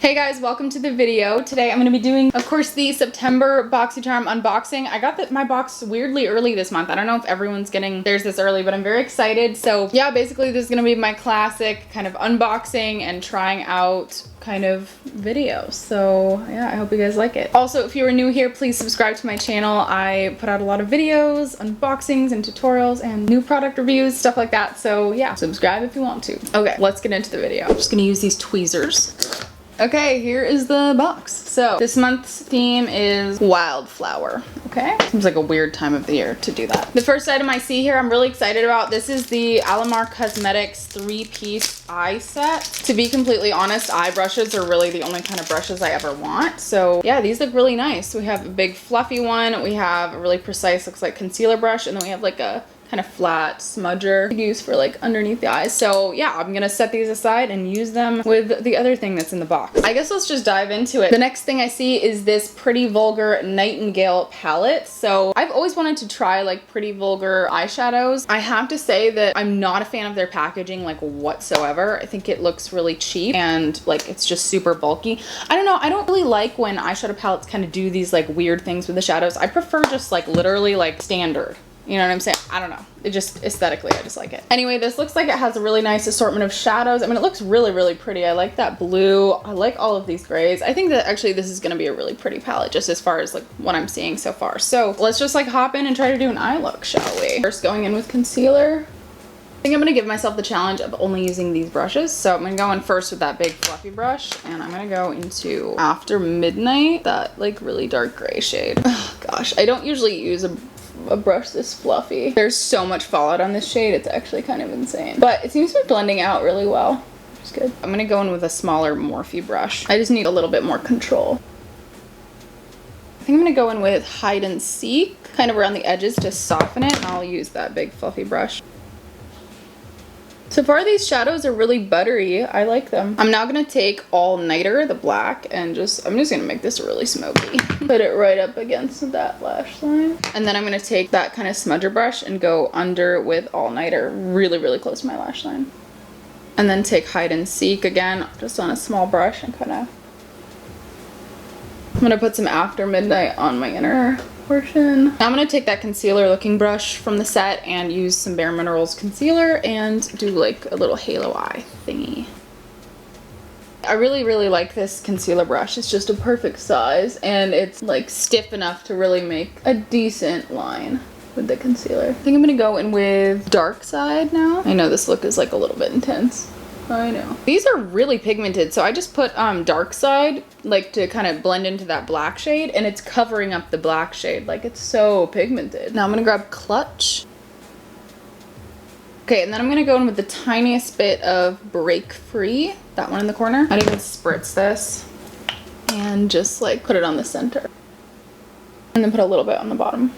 Hey guys, welcome to the video. Today I'm going to be doing, of course, the September Boxycharm unboxing. I got my box weirdly early this month. I don't know if everyone's getting theirs this early, but I'm very excited. So yeah, basically this is going to be my classic kind of unboxing and trying out kind of video. So yeah, I hope you guys like it. Also, if you are new here, please subscribe to my channel. I put out a lot of videos, unboxings and tutorials and new product reviews, stuff like that. So yeah, subscribe if you want to. Okay, let's get into the video. I'm just going to use these tweezers. Okay, here is the box. So this month's theme is wildflower, okay? Seems like a weird time of the year to do that. The first item I see here I'm really excited about. This is the Alamar Cosmetics 3-piece eye set. To be completely honest, eye brushes are really the only kind of brushes I ever want. So yeah, these look really nice. We have a big fluffy one. We have a really precise, looks like concealer brush. And then we have like a kind of flat smudger to use for like underneath the eyes. So yeah, I'm gonna set these aside and use them with the other thing that's in the box. I guess let's just dive into it. The next thing I see is this Pretty Vulgar Nightingale palette. So I've always wanted to try like Pretty Vulgar eyeshadows. I have to say that I'm not a fan of their packaging like whatsoever. I think it looks really cheap and like it's just super bulky. I don't know, I don't really like when eyeshadow palettes kind of do these like weird things with the shadows. I prefer just like literally like standard. You know what I'm saying? I don't know. It just aesthetically, I just like it. Anyway, this looks like it has a really nice assortment of shadows. I mean, it looks really, really pretty. I like that blue. I like all of these grays. I think that actually this is going to be a really pretty palette just as far as like what I'm seeing so far. So let's just like hop in and try to do an eye look, shall we? First going in with concealer. I think I'm going to give myself the challenge of only using these brushes. So I'm going to go in first with that big fluffy brush and I'm going to go into After Midnight, that like really dark gray shade. Oh gosh, I don't usually use a brush this fluffy. There's so much fallout on this shade, it's actually kind of insane. But it seems to be blending out really well, which is good. I'm gonna go in with a smaller Morphe brush. I just need a little bit more control. I think I'm gonna go in with Hide and Seek, kind of around the edges to soften it, and I'll use that big fluffy brush. So far these shadows are really buttery. I like them. I'm now gonna take All Nighter, the black, and I'm just gonna make this really smoky. Put it right up against that lash line. And then I'm gonna take that kind of smudger brush and go under with All Nighter, really, really close to my lash line. And then take Hide and Seek again, just on a small brush and I'm gonna put some After Midnight on my inner portion. Now I'm gonna take that concealer looking brush from the set and use some Bare Minerals concealer and do like a little halo eye thingy. I really, really like this concealer brush. It's just a perfect size and it's like stiff enough to really make a decent line with the concealer. I think I'm gonna go in with Dark Side now. I know this look is like a little bit intense. I know. These are really pigmented, so I just put Dark Side like to kind of blend into that black shade and it's covering up the black shade. Like it's so pigmented. Now I'm gonna grab Clutch. Okay, and then I'm gonna go in with the tiniest bit of Break Free, that one in the corner. I'd even spritz this and just like put it on the center. And then put a little bit on the bottom.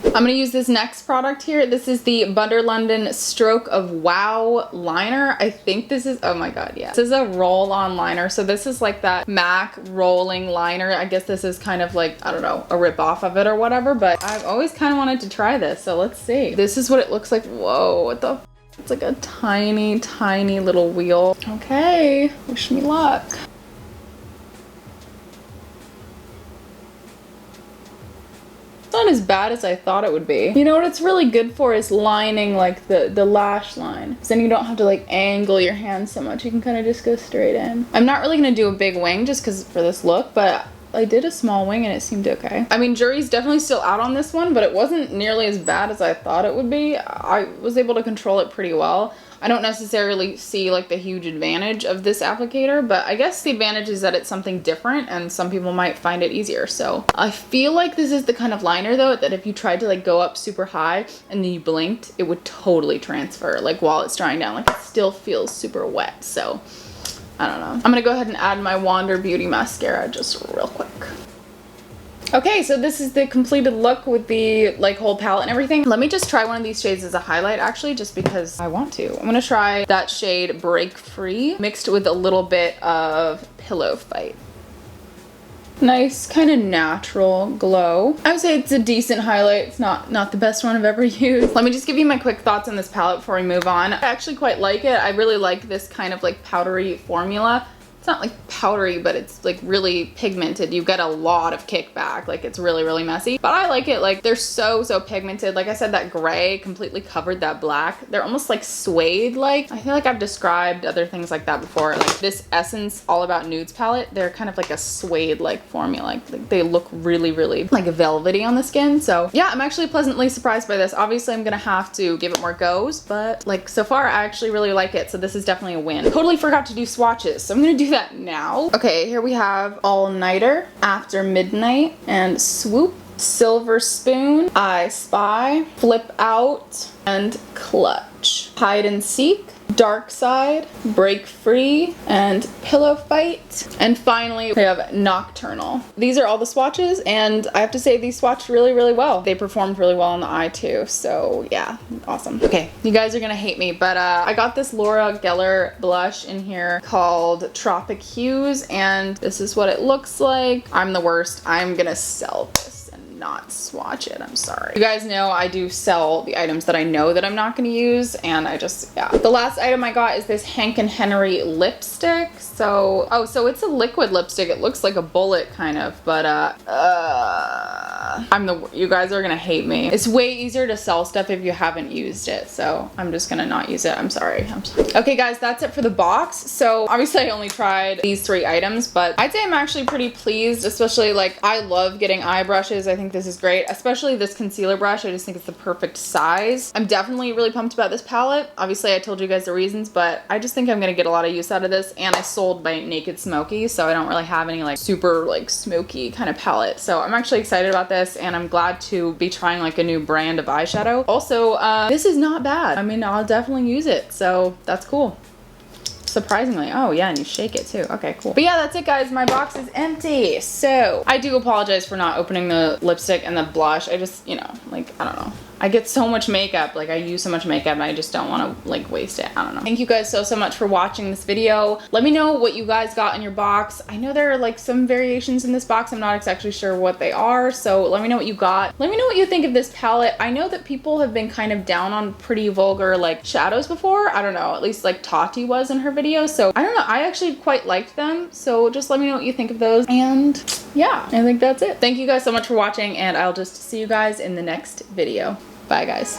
I'm going to use this next product here. This is the Butter London Stroke of Wow liner. I think this is, oh my god, yeah. This is a roll-on liner. So this is like that MAC rolling liner. I guess this is kind of like, I don't know, a rip-off of it or whatever, but I've always kind of wanted to try this, so let's see. This is what it looks like. Whoa, what the f? It's like a tiny, tiny little wheel. Okay, wish me luck. It's not as bad as I thought it would be. You know what it's really good for is lining like the lash line. So then you don't have to like angle your hand so much. You can kind of just go straight in. I'm not really gonna do a big wing just because for this look, but I did a small wing and it seemed okay. I mean, jury's definitely still out on this one, but it wasn't nearly as bad as I thought it would be. I was able to control it pretty well. I don't necessarily see like the huge advantage of this applicator, but I guess the advantage is that it's something different and some people might find it easier. So I feel like this is the kind of liner though that if you tried to like go up super high and then you blinked, it would totally transfer like while it's drying down. Like it still feels super wet. So I don't know. I'm gonna go ahead and add my Wander Beauty mascara just real quick. Okay, so this is the completed look with the like whole palette and everything. Let me just try one of these shades as a highlight actually, just because I want to. I'm gonna try that shade Break Free mixed with a little bit of Pillow Fight. Nice kind of natural glow. I would say it's a decent highlight. It's not the best one I've ever used. Let me just give you my quick thoughts on this palette before we move on. I actually quite like it. I really like this kind of like powdery formula. It's not like powdery, but it's like really pigmented. You get a lot of kickback. Like it's really, really messy. But I like it. Like they're so pigmented. Like I said, that gray completely covered that black. They're almost like suede like. I feel like I've described other things like that before. Like this Essence All About Nudes palette, they're kind of like a suede like formula. Like they look really, really like velvety on the skin. So yeah, I'm actually pleasantly surprised by this. Obviously I'm gonna have to give it more goes, but like so far I actually really like it. So this is definitely a win. Totally forgot to do swatches, so I'm gonna do that now. Okay, here we have All Nighter, After Midnight, and Swoop, Silver Spoon, I Spy, Flip Out, and Clutch. Hide and Seek, Dark Side, Break Free, and Pillow Fight. And finally, we have Nocturnal. These are all the swatches, and I have to say these swatched really, really well. They performed really well on the eye too, so yeah, awesome. Okay, you guys are gonna hate me, but I got this Laura Geller blush in here called Tropic Hues, and this is what it looks like. I'm the worst. I'm gonna sell this, not swatch it. I'm sorry. You guys know I do sell the items that I know that I'm not going to use, and I just, yeah. The last item I got is this Hank and Henry lipstick. So, oh, so it's a liquid lipstick. It looks like a bullet kind of, but you guys are gonna hate me. It's way easier to sell stuff if you haven't used it, so I'm just gonna not use it. I'm sorry. Okay guys, that's it for the box. So obviously I only tried these 3 items, but I'd say I'm actually pretty pleased, especially like I love getting eye brushes. I think this is great, especially this concealer brush. I just think it's the perfect size. I'm definitely really pumped about this palette. Obviously I told you guys the reasons, but I just think I'm gonna get a lot of use out of this, and I sold my Naked Smoky, so I don't really have any like super like smoky kind of palette. So I'm actually excited about this, and I'm glad to be trying like a new brand of eyeshadow. Also, this is not bad. I mean, I'll definitely use it, so that's cool. Surprisingly. Oh yeah, and you shake it too. Okay, cool. But yeah, that's it guys. My box is empty. So I do apologize for not opening the lipstick and the blush. I just, you know, like, I don't know. I get so much makeup, like I use so much makeup, and I just don't want to like waste it. I don't know. Thank you guys so much for watching this video. Let me know what you guys got in your box. I know there are like some variations in this box. I'm not exactly sure what they are, so let me know what you got. Let me know what you think of this palette. I know that people have been kind of down on Pretty Vulgar like shadows before. I don't know, at least like Tati was in her video, so I don't know. I actually quite liked them, so just let me know what you think of those. And yeah, I think that's it. Thank you guys so much for watching, and I'll just see you guys in the next video. Bye guys.